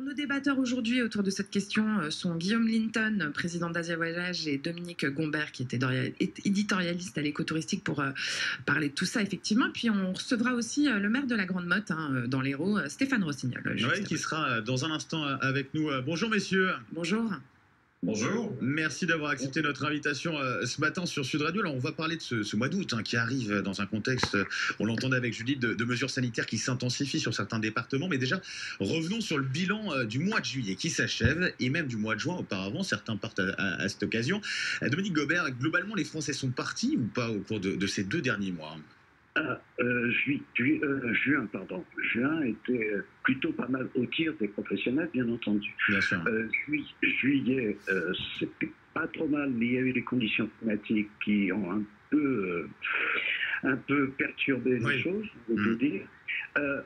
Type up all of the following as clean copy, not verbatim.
nos débatteurs aujourd'hui autour de cette question sont Guillaume Linton, président d'Asia Voyage, et Dominique Gombert, qui est éditorialiste à l'écotouristique, pour parler de tout ça, effectivement. Puis on recevra aussi le maire de la Grande Motte, dans l'Hérault, Stéphane Rossignol. Oui, qui sera dans un instant avec nous. Bonjour messieurs. Bonjour. Bonjour. Merci d'avoir accepté notre invitation ce matin sur Sud Radio. Alors, on va parler de ce mois d'août qui arrive dans un contexte, on l'entendait avec Judith, de mesures sanitaires qui s'intensifient sur certains départements. Mais déjà, revenons sur le bilan du mois de juillet qui s'achève et même du mois de juin auparavant. Certains partent à cette occasion. Dominique Gobert, globalement, les Français sont partis ou pas au cours de ces 2 derniers mois? Juin était plutôt pas mal au tir des professionnels, bien entendu. Bien sûr. Juillet, c'était pas trop mal. Il y a eu des conditions climatiques qui ont un peu perturbé les choses, je veux dire.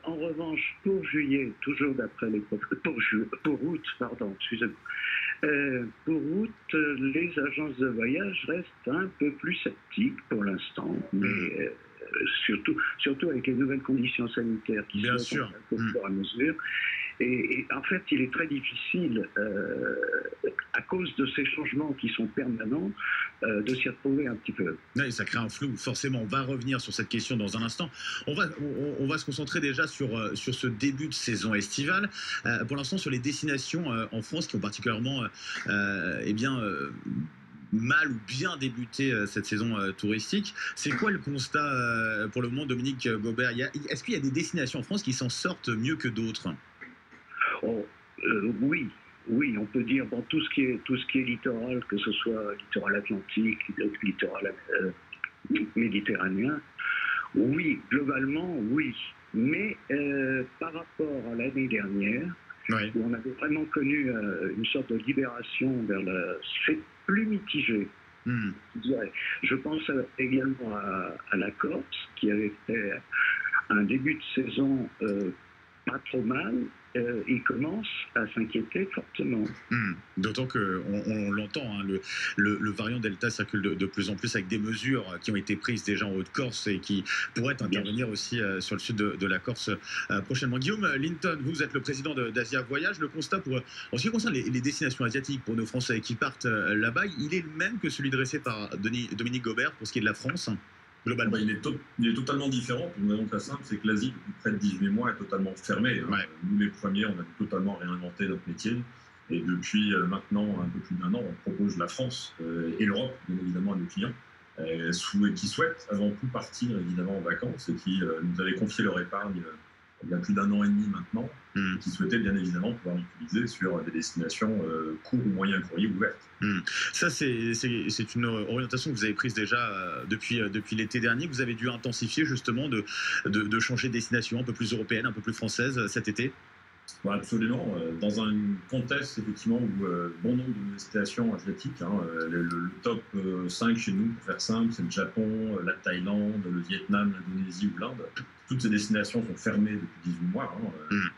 En revanche, pour juillet, toujours d'après les pour août, pardon, excusez-moi. Pour août, les agences de voyage restent un peu plus sceptiques pour l'instant, mais surtout avec les nouvelles conditions sanitaires qui sont au fur et à mesure. Et en fait, il est très difficile, à cause de ces changements qui sont permanents, de s'y retrouver un petit peu. Oui, ça crée un flou, forcément. On va revenir sur cette question dans un instant. On va se concentrer déjà sur ce début de saison estivale. Pour l'instant, sur les destinations en France qui ont particulièrement mal ou bien débuté cette saison touristique. C'est quoi le constat pour le moment, Dominique Gobert? Est-ce qu'il y a des destinations en France qui s'en sortent mieux que d'autres? Oui, on peut dire tout ce qui est littoral, que ce soit littoral atlantique, littoral méditerranéen. Oui, globalement, oui. Mais par rapport à l'année dernière, où on avait vraiment connu une sorte de libération vers c'est plus mitigé. Je dirais. Je pense également à la Corse, qui avait fait un début de saison pas trop mal. Il commence à s'inquiéter fortement. D'autant qu'on l'entend, le variant Delta circule de plus en plus avec des mesures qui ont été prises déjà en Haute-Corse et qui pourraient intervenir aussi sur le sud de la Corse prochainement. Guillaume Linton, vous êtes le président d'Asia Voyage. Le constat en ce qui concerne les destinations asiatiques pour nos Français qui partent là-bas, il est le même que celui dressé par Dominique Gobert pour ce qui est de la France? Globalement. Il est totalement différent pour une raison très simple, c'est que l'Asie, depuis près de 18 mois, est totalement fermée. Nous, les premiers, on a totalement réinventé notre métier. Et depuis maintenant un peu plus d'1 an, on propose la France et l'Europe, bien évidemment, à nos clients, qui souhaitent avant tout partir, évidemment, en vacances et qui nous avaient confié leur épargne il y a plus d'1 an et demi maintenant, qui souhaitaient bien évidemment pouvoir l'utiliser sur des destinations court ou moyen courrier ouvertes. Ça, c'est une orientation que vous avez prise déjà depuis l'été dernier. Vous avez dû intensifier justement de changer de destination un peu plus européenne, un peu plus française cet été? Absolument. Dans un contexte effectivement où bon nombre de destinations asiatiques, le top 5 chez nous, pour faire simple, c'est le Japon, la Thaïlande, le Vietnam, l'Indonésie ou l'Inde. Toutes ces destinations sont fermées depuis 18 mois,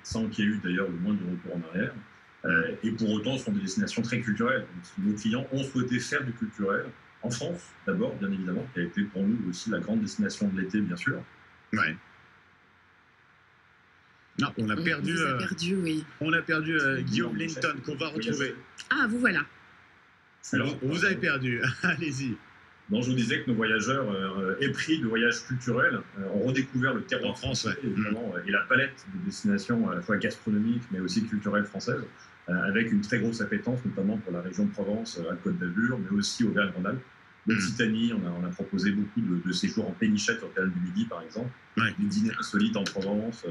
sans qu'il y ait eu d'ailleurs le moindre retour en arrière. Et pour autant, ce sont des destinations très culturelles. Donc, nos clients ont souhaité faire du culturel en France, d'abord, bien évidemment, qui a été pour nous aussi la grande destination de l'été, bien sûr. Ouais. Non, on a perdu, oui. On a perdu Guillaume Linton, qu'on va retrouver. Ah, vous voilà. Alors, vous avez perdu. Allez-y. Non, je vous disais que nos voyageurs épris de voyages culturels ont redécouvert le terroir français, évidemment, et la palette de destinations à la fois gastronomiques mais aussi culturelles françaises, avec une très grosse appétence, notamment pour la région de Provence, à Côte d'Azur, mais aussi Auvergne-Rhône-Alpes. L'Occitanie, on a proposé beaucoup de séjours en pénichette sur le canal du Midi, par exemple, des dîners insolites en Provence,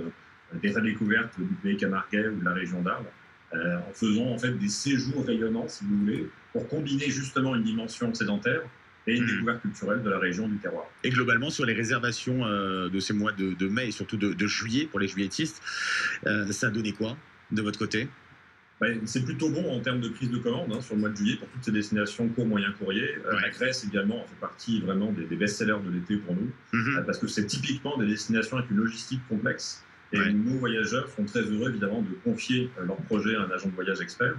des redécouvertes du pays camarguais ou de la région d'Arles, en faisant en fait des séjours rayonnants, si vous voulez, pour combiner justement une dimension sédentaire et une découverte culturelle de la région du terroir. Et globalement, sur les réservations de ces mois de mai et surtout de juillet, pour les juilletistes, ça a donné quoi de votre côté? C'est plutôt bon en termes de prise de commande sur le mois de juillet pour toutes ces destinations court, moyen courrier. La Grèce également fait partie vraiment des best-sellers de l'été pour nous, parce que c'est typiquement des destinations avec une logistique complexe. Et nos voyageurs sont très heureux évidemment de confier leur projet à un agent de voyage expert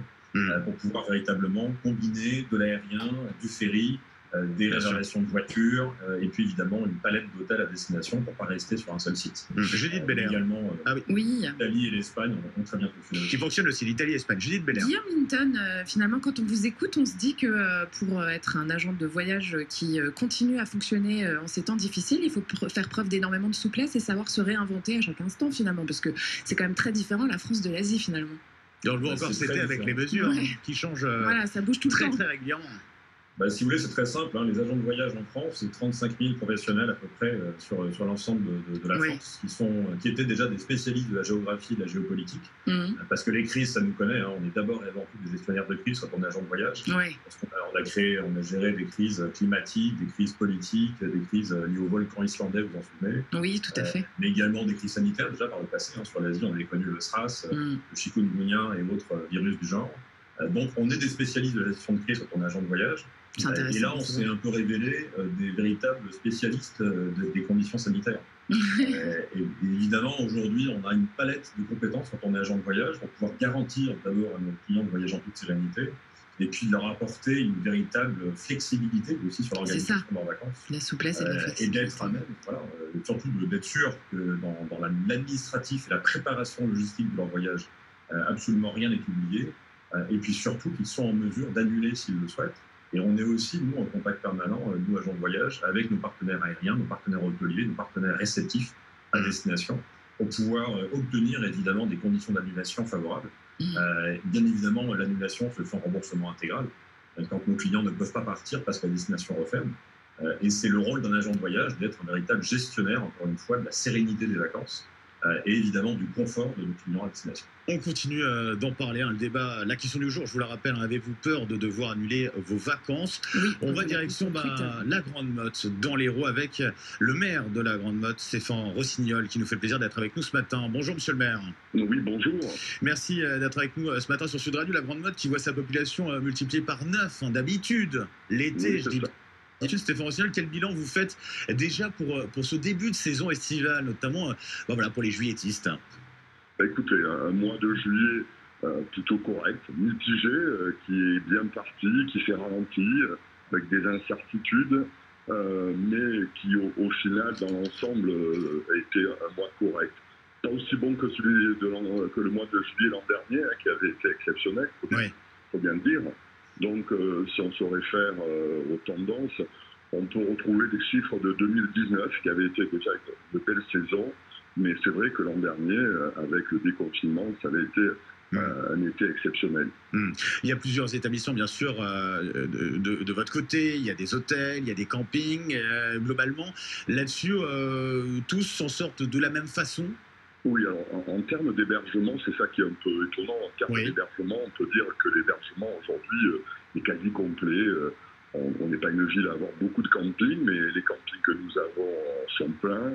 pour pouvoir véritablement combiner de l'aérien, du ferry, des réservations de voitures, et puis évidemment une palette d'hôtels à destination pour ne pas rester sur un seul site. Judith Beller. Également, Oui. l'Italie et l'Espagne ont très bien fonctionné. Qui fonctionne aussi, l'Italie et l'Espagne. Judith Beller. Guillaume Linton, finalement, quand on vous écoute, on se dit que pour être un agent de voyage qui continue à fonctionner en ces temps difficiles, il faut faire preuve d'énormément de souplesse et savoir se réinventer à chaque instant, finalement, parce que c'est quand même très différent la France de l'Asie, finalement. Et on le voit encore cet été avec les mesures qui changent voilà, ça bouge tout le temps. très régulièrement. Si vous voulez, c'est très simple. Les agents de voyage en France, c'est 35 000 professionnels à peu près sur l'ensemble de la France qui étaient déjà des spécialistes de la géographie et de la géopolitique. Parce que les crises, ça nous connaît. On est d'abord et avant tout des gestionnaires de crise quand on est agent de voyage. Parce qu'on a géré des crises climatiques, des crises politiques, des crises liées au volcan islandais, vous en souvenez. Oui, tout à fait. Mais également des crises sanitaires déjà par le passé. Sur l'Asie, on avait connu le SRAS, le chikungunya et autres virus du genre. Donc, on est des spécialistes de la gestion de crise quand on est agent de voyage. Et là, on s'est un peu révélé des véritables spécialistes des conditions sanitaires. Et évidemment, aujourd'hui, on a une palette de compétences quand on est agent de voyage pour pouvoir garantir d'abord à nos clients de voyager en toute sérénité et puis de leur apporter une véritable flexibilité aussi sur l'organisation de leurs vacances. La souplesse et la flexibilité. Et d'être à même, surtout d'être sûr que dans l'administratif et la préparation logistique de leur voyage, absolument rien n'est oublié. Et puis surtout qu'ils sont en mesure d'annuler s'ils le souhaitent. Et on est aussi, nous, en contact permanent, nous, agents de voyage, avec nos partenaires aériens, nos partenaires hôteliers, nos partenaires réceptifs à destination, pour pouvoir obtenir, évidemment, des conditions d'annulation favorables. Bien évidemment, l'annulation se fait en remboursement intégral, quand nos clients ne peuvent pas partir parce que la destination referme. Et c'est le rôle d'un agent de voyage d'être un véritable gestionnaire, encore une fois, de la sérénité des vacances, et évidemment du confort de nos clients à destination. On continue d'en parler, le débat, la question du jour, je vous la rappelle, avez-vous peur de devoir annuler vos vacances? On va direction la Grande Motte, dans l'Hérault, avec le maire de la Grande Motte, Stéphane Rossignol, qui nous fait le plaisir d'être avec nous ce matin. Bonjour monsieur le maire. Oui, bonjour. Merci d'être avec nous ce matin sur Sud Radio. La Grande Motte qui voit sa population multipliée par 9 d'habitude. L'été, je dis. Stéphane Rossignol, quel bilan vous faites déjà pour ce début de saison estivale, notamment pour les juilletistes? Écoutez, un mois de juillet plutôt correct, mitigé, qui est bien parti, qui s'est ralenti, avec des incertitudes, mais qui au final, dans l'ensemble, a été un mois correct. Pas aussi bon que le mois de juillet l'an dernier, qui avait été exceptionnel, faut bien le dire. Donc, si on se réfère aux tendances, on peut retrouver des chiffres de 2019 qui avaient été déjà de belles saisons. Mais c'est vrai que l'an dernier, avec le déconfinement, ça avait été un été exceptionnel. Il y a plusieurs établissements, bien sûr, de votre côté. Il y a des hôtels, il y a des campings. Globalement, là-dessus, tous s'en sortent de la même façon? Oui, alors en termes d'hébergement, c'est ça qui est un peu étonnant. En termes d'hébergement, on peut dire que l'hébergement aujourd'hui est quasi complet. On n'est pas une ville à avoir beaucoup de campings, mais les campings que nous avons sont pleins.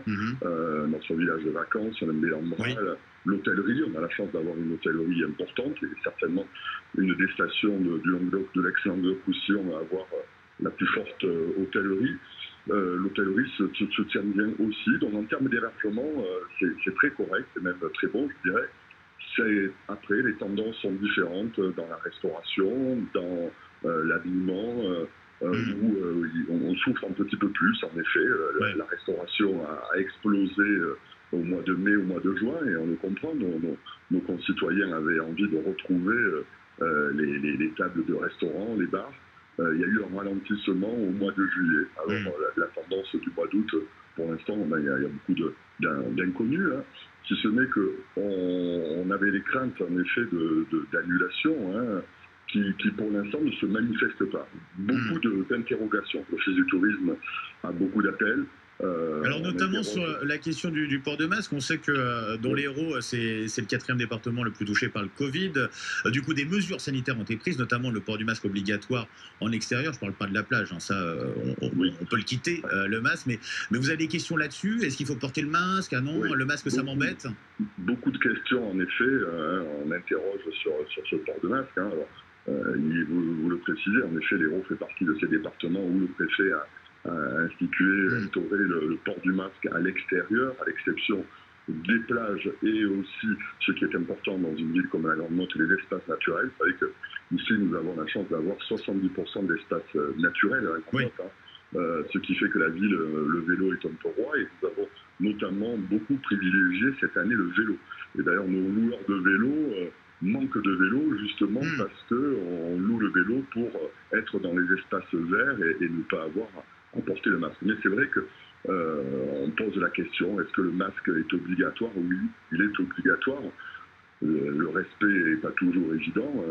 Notre village de vacances, on aime bien l'hôtellerie, on a la chance d'avoir une hôtellerie importante, et certainement une des stations du Languedoc, de l'ex-Languedoc-Roussillon, à avoir la plus forte hôtellerie. L'hôtellerie se tient bien aussi. Donc en termes d'hébergement, c'est très correct, et même très bon, je dirais. Après, les tendances sont différentes dans la restauration, dans l'habillement, où on souffre un petit peu plus. En effet, la restauration a explosé au mois de mai, au mois de juin, et on le comprend. Nos concitoyens avaient envie de retrouver les tables de restaurants, les bars. Il y a eu un ralentissement au mois de juillet. Alors, la tendance du mois d'août, pour l'instant, il y a beaucoup d'inconnus. Si ce n'est qu'on avait les craintes, en effet, d'annulation, qui pour l'instant ne se manifestent pas. Beaucoup d'interrogations. L'Office du tourisme a beaucoup d'appels. Alors notamment sur la question du port de masque, on sait que dans l'Hérault, c'est le 4e département le plus touché par le Covid. Du coup, des mesures sanitaires ont été prises, notamment le port du masque obligatoire en extérieur. Je ne parle pas de la plage, ça, on peut le quitter, le masque. Mais vous avez des questions là-dessus? Est-ce qu'il faut porter le masque? Ah non, le masque, ça m'embête? Beaucoup de questions, en effet. On interroge sur ce port de masque. Alors, vous le précisez, en effet, l'Hérault fait partie de ces départements où le préfet a instauré le port du masque à l'extérieur, à l'exception des plages et aussi, ce qui est important dans une ville comme la Grande-Motte, les espaces naturels. Vous savez qu'ici, nous avons la chance d'avoir 70% d'espaces naturels à la Grande-Motte, ce qui fait que la ville, le vélo est un peu roi, et nous avons notamment beaucoup privilégié cette année le vélo. Et d'ailleurs, nos loueurs de vélos manquent de vélos justement parce qu'on loue le vélo pour être dans les espaces verts et ne pas avoir à porter le masque. Mais c'est vrai que on pose la question, est-ce que le masque est obligatoire? Oui, il est obligatoire. Le respect n'est pas toujours évident.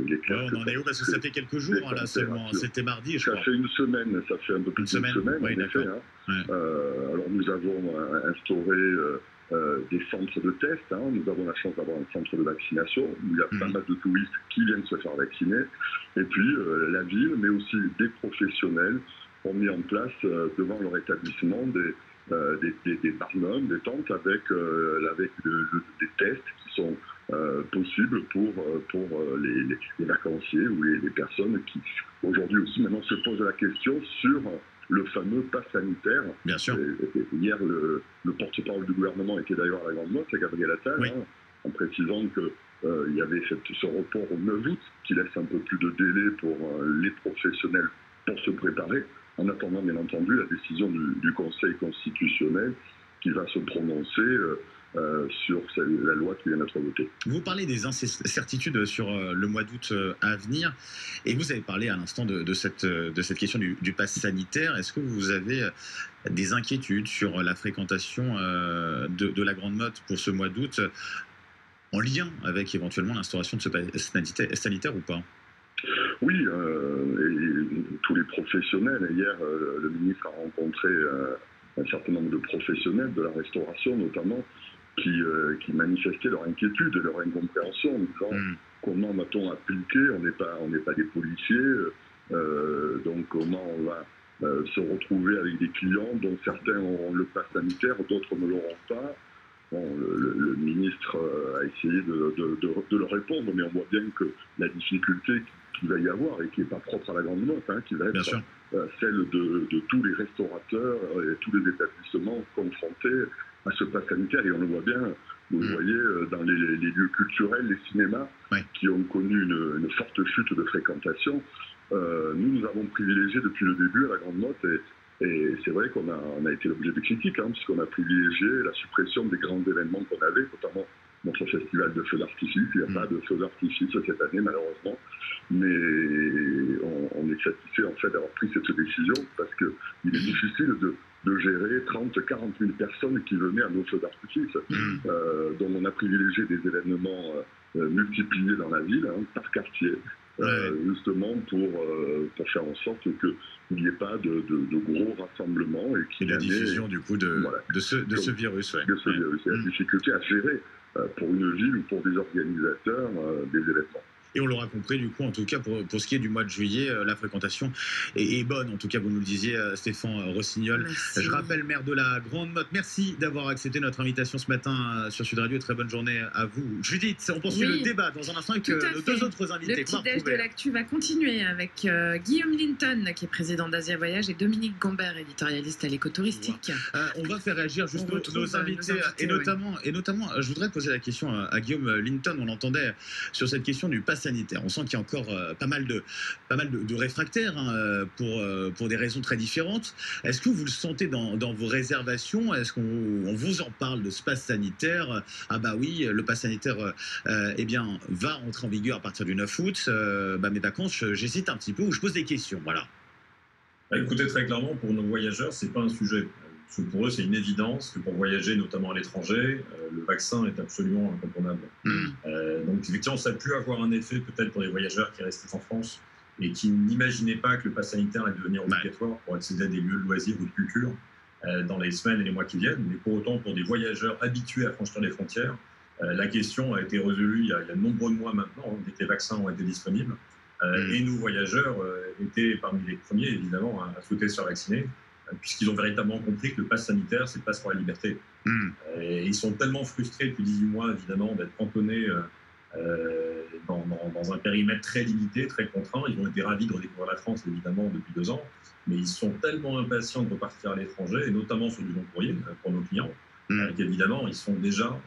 Il est clair on en est où? Parce que ça fait quelques jours là seulement. C'était mardi, je crois. Ça fait une semaine, ça fait un peu plus d'une semaine, oui, en effet. Alors nous avons instauré des centres de tests. Nous avons la chance d'avoir un centre de vaccination où il y a pas mal de touristes qui viennent se faire vacciner. Et puis la ville, mais aussi des professionnels ont mis en place devant leur établissement des barnums, des tentes avec des tests qui sont possibles pour les vacanciers ou les personnes qui aujourd'hui aussi maintenant se posent la question sur le fameux pass sanitaire. Bien sûr. Hier, le porte-parole du gouvernement était d'ailleurs à la Grande-Motte, c'est Gabriel Attal, en précisant qu'il y avait ce report au 9 août qui laisse un peu plus de délai pour les professionnels pour se préparer, en attendant bien entendu la décision du Conseil constitutionnel qui va se prononcer sur la loi qui vient d'être votée. Vous parlez des incertitudes sur le mois d'août à venir, et vous avez parlé à l'instant de cette question du pass sanitaire. Est-ce que vous avez des inquiétudes sur la fréquentation de la Grande-Motte pour ce mois d'août, en lien avec éventuellement l'instauration de ce pass sanitaire ou pas? Oui, et tous les professionnels. Hier, le ministre a rencontré un certain nombre de professionnels de la restauration, notamment, qui manifestaient leur inquiétude et leur incompréhension, en disant comment va-t-on appliquer, on n'est pas des policiers, donc comment on va se retrouver avec des clients dont certains auront le pass sanitaire, d'autres ne l'auront pas. Bon, le ministre a essayé de leur répondre, mais on voit bien que la difficulté qu'il va y avoir, et qui n'est pas propre à la Grande-Motte, qui va être celle de tous les restaurateurs et tous les établissements confrontés à ce pass sanitaire. Et on le voit bien, vous le voyez, dans les lieux culturels, les cinémas, qui ont connu une forte chute de fréquentation. Nous avons privilégié depuis le début à la Grande-Motte, et c'est vrai qu'on a été l'objet de critiques, puisqu'on a privilégié la suppression des grands événements qu'on avait, notamment notre festival de feux d'artifice. Il n'y a pas de feux d'artifice cette année, malheureusement, mais on est satisfait en fait d'avoir pris cette décision, parce qu'il est difficile de gérer 30-40 000 personnes qui venaient à nos feux d'artifice. Donc on a privilégié des événements multipliés dans la ville, par quartier, justement pour faire en sorte qu'il n'y ait pas de gros rassemblements. Et la diffusion du coup de ce virus. De ce virus. Et la difficulté à gérer pour une ville ou pour des organisateurs des événements. Et on l'aura compris, du coup, en tout cas, pour ce qui est du mois de juillet, la fréquentation est bonne. En tout cas, vous nous le disiez, Stéphane Rossignol. Merci. Je rappelle, maire de la Grande-Motte. Merci d'avoir accepté notre invitation ce matin sur Sud Radio. Très bonne journée à vous. Judith, on poursuit le débat dans un instant avec nos deux autres invités. Le petit-déj de l'actu va continuer avec Guillaume Linton, qui est président d'Asia Voyage, et Dominique Gombert, éditorialiste à l'écotouristique. On va faire réagir juste nos invités. Et notamment, je voudrais poser la question à Guillaume Linton. On l'entendait sur cette question du pass sanitaire. On sent qu'il y a encore pas mal de réfractaires pour des raisons très différentes. Est-ce que vous le sentez dans vos réservations? Est-ce qu'on vous en parle de ce pass sanitaire? Ah bah oui, le pass sanitaire va entrer en vigueur à partir du 9 août. Mes vacances, j'hésite un petit peu ou je pose des questions. Voilà. Écoutez, très clairement, pour nos voyageurs, c'est pas un sujet. Parce que pour eux, c'est une évidence que pour voyager, notamment à l'étranger, le vaccin est absolument incontournable. Donc, effectivement, ça a pu avoir un effet peut-être pour les voyageurs qui restaient en France et qui n'imaginaient pas que le pass sanitaire allait devenir obligatoire pour accéder à des lieux de loisirs ou de culture dans les semaines et les mois qui viennent. Mais pour autant, pour des voyageurs habitués à franchir les frontières, la question a été résolue il y a de nombreux mois maintenant, dès que les vaccins ont été disponibles. Et nos voyageurs étaient parmi les premiers, évidemment, à souhaiter se faire vacciner, puisqu'ils ont véritablement compris que le pass sanitaire, c'est le pass pour la liberté. Et ils sont tellement frustrés depuis 18 mois, évidemment, d'être cantonnés dans un périmètre très limité, très contraint. Ils ont été ravis de redécouvrir la France, évidemment, depuis 2 ans, mais ils sont tellement impatients de repartir à l'étranger, et notamment sur du long courrier pour nos clients, Évidemment, ils sont déjà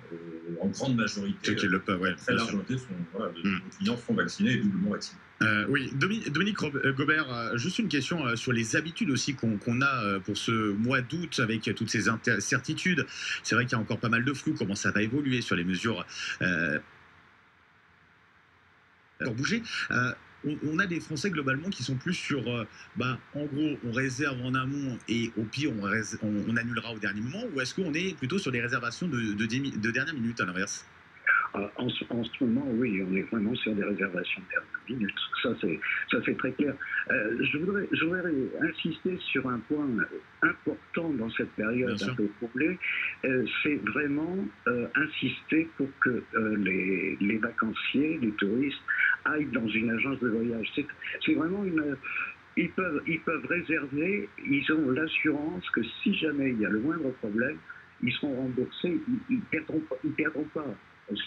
en grande majorité. Ceux qui le peuvent, ouais, très large majorité nos clients sont vaccinés et doublement vaccinés. Oui, Dominique Gobert, juste une question sur les habitudes aussi qu'on a pour ce mois d'août avec toutes ces incertitudes. C'est vrai qu'il y a encore pas mal de flou, comment ça va évoluer sur les mesures encore bouger. On a des Français globalement qui sont plus sur, en gros, on réserve en amont et au pire, on annulera au dernier moment, ou est-ce qu'on est plutôt sur des réservations de dernière minute à l'inverse? En ce moment, oui, on est vraiment sur des réservations de dernière minute. Ça, c'est très clair. Je voudrais insister sur un point important dans cette période un peu troublée. C'est vraiment insister pour que les vacanciers, les touristes, aillent dans une agence de voyage. C'est vraiment ils peuvent réserver, ils ont l'assurance que si jamais il y a le moindre problème, ils seront remboursés, ils perdront pas.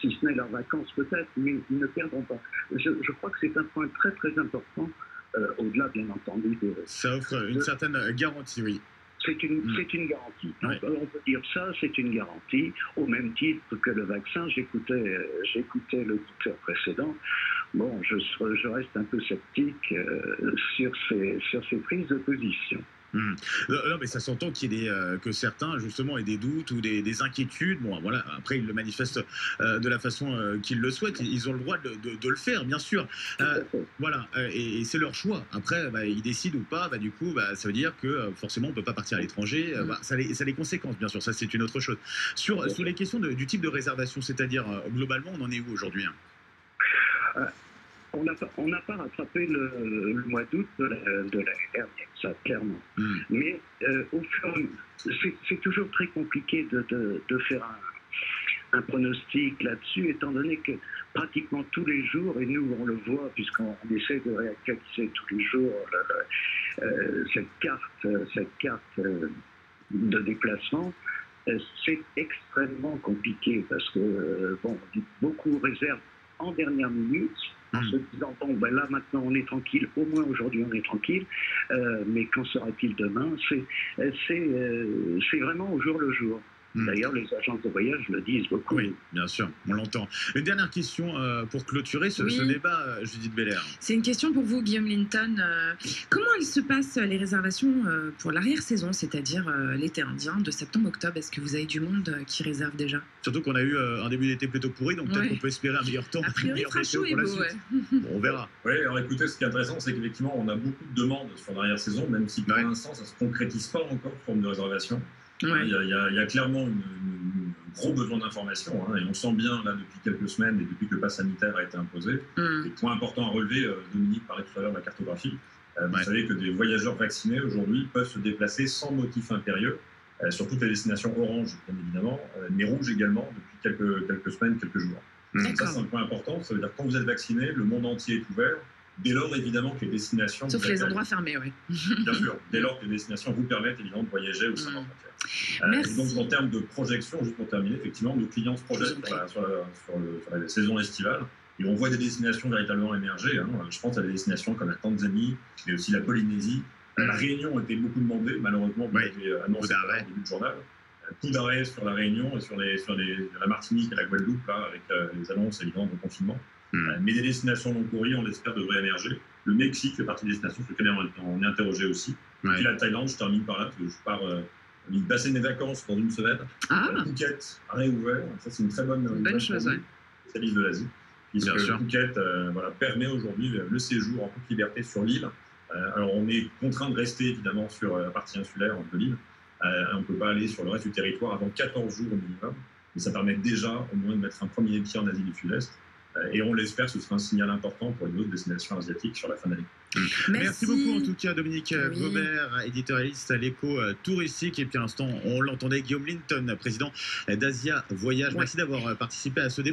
Si ce n'est leurs vacances peut-être, mais ils ne perdront pas. Je crois que c'est un point très très important, au-delà bien entendu de... Ça offre une certaine garantie, oui. C'est une garantie. Ouais. On peut dire ça, c'est une garantie, au même titre que le vaccin. J'écoutais le docteur précédent. Bon, je reste un peu sceptique sur ces prises de position. Non, mais ça s'entend que certains justement aient des doutes ou des inquiétudes. Bon, voilà. Après, ils le manifestent de la façon qu'ils le souhaitent. Ils ont le droit de le faire, bien sûr. Voilà, et c'est leur choix. Après, ils décident ou pas. Du coup, ça veut dire que forcément, on peut pas partir à l'étranger. Ça a des conséquences, bien sûr. Ça, c'est une autre chose. Sur les questions du type de réservation, c'est-à-dire globalement, on en est où aujourd'hui? On n'a pas rattrapé le mois d'août de l'année dernière, ça clairement. Mais au fur et à mesure, c'est toujours très compliqué de faire un pronostic là-dessus, étant donné que pratiquement tous les jours, et nous on le voit puisqu'on essaie de réactualiser tous les jours cette carte de déplacement, c'est extrêmement compliqué parce que beaucoup réservent en dernière minute, en se disant là maintenant on est tranquille, au moins aujourd'hui on est tranquille, mais qu'en sera-t-il demain? C'est vraiment au jour le jour. D'ailleurs, les agences de voyage le disent beaucoup. Oui, bien sûr, on l'entend. Une dernière question pour clôturer ce débat, Judith Belair. C'est une question pour vous, Guillaume Linton. Comment elles se passent les réservations pour l'arrière-saison, c'est-à-dire l'été indien de septembre-octobre? Est-ce que vous avez du monde qui réserve déjà? Surtout qu'on a eu un début d'été plutôt pourri, donc peut-être qu'on peut espérer un meilleur temps. A priori, il fera chaud et beau, Bon, on verra. Oui, alors écoutez, ce qui est intéressant, c'est qu'effectivement, on a beaucoup de demandes sur l'arrière-saison, même si pour l'instant, ça ne se concrétise pas encore en forme de réservation. Il y a clairement un gros besoin d'information, et on sent bien là depuis quelques semaines et depuis que le pass sanitaire a été imposé. Des points importants à relever, Dominique parlait tout à l'heure de la cartographie. Vous savez que des voyageurs vaccinés aujourd'hui peuvent se déplacer sans motif impérieux sur toutes les destinations orange, bien évidemment, mais rouge également depuis quelques semaines, quelques jours. Ça, c'est un point important. Ça veut dire que quand vous êtes vacciné, le monde entier est ouvert. Dès lors, évidemment, que les destinations... Sauf les endroits fermés, oui. Bien sûr. Dès lors que les destinations vous permettent, évidemment, de voyager au sein de frontières. Et donc, en termes de projection, juste pour terminer, effectivement, nos clients se projettent sur la saison estivale. Et on voit des destinations véritablement émerger. Je pense à des destinations comme la Tanzanie, mais aussi la Polynésie. La Réunion a été beaucoup demandée, malheureusement, vous l'avez annoncé au début du journal. Coup d'arrêt sur la Réunion et sur la Martinique et la Guadeloupe, là, avec les annonces, évidemment, de confinement. Mais des destinations long courrier, on l'espère, devraient émerger. Le Mexique fait partie des destinations sur lesquelles on est interrogé aussi. Puis la Thaïlande, je termine par là, parce que je pars passer mes vacances dans une semaine. Phuket a réouvert, ça c'est une très bonne chose, spécialiste de l'Asie. Puisque Phuket permet aujourd'hui le séjour en toute liberté sur l'île. Alors on est contraint de rester évidemment sur la partie insulaire de l'île. On ne peut pas aller sur le reste du territoire avant 14 jours au minimum. Mais ça permet déjà au moins de mettre un premier pied en Asie du Sud-Est. Et on l'espère, ce sera un signal important pour les autres destinations asiatiques sur la fin d'année. Merci beaucoup en tout cas Dominique Gobert, éditorialiste à l'Écho touristique. Et puis à l'instant, on l'entendait, Guillaume Linton, président d'Asia Voyage. Merci d'avoir participé à ce débat.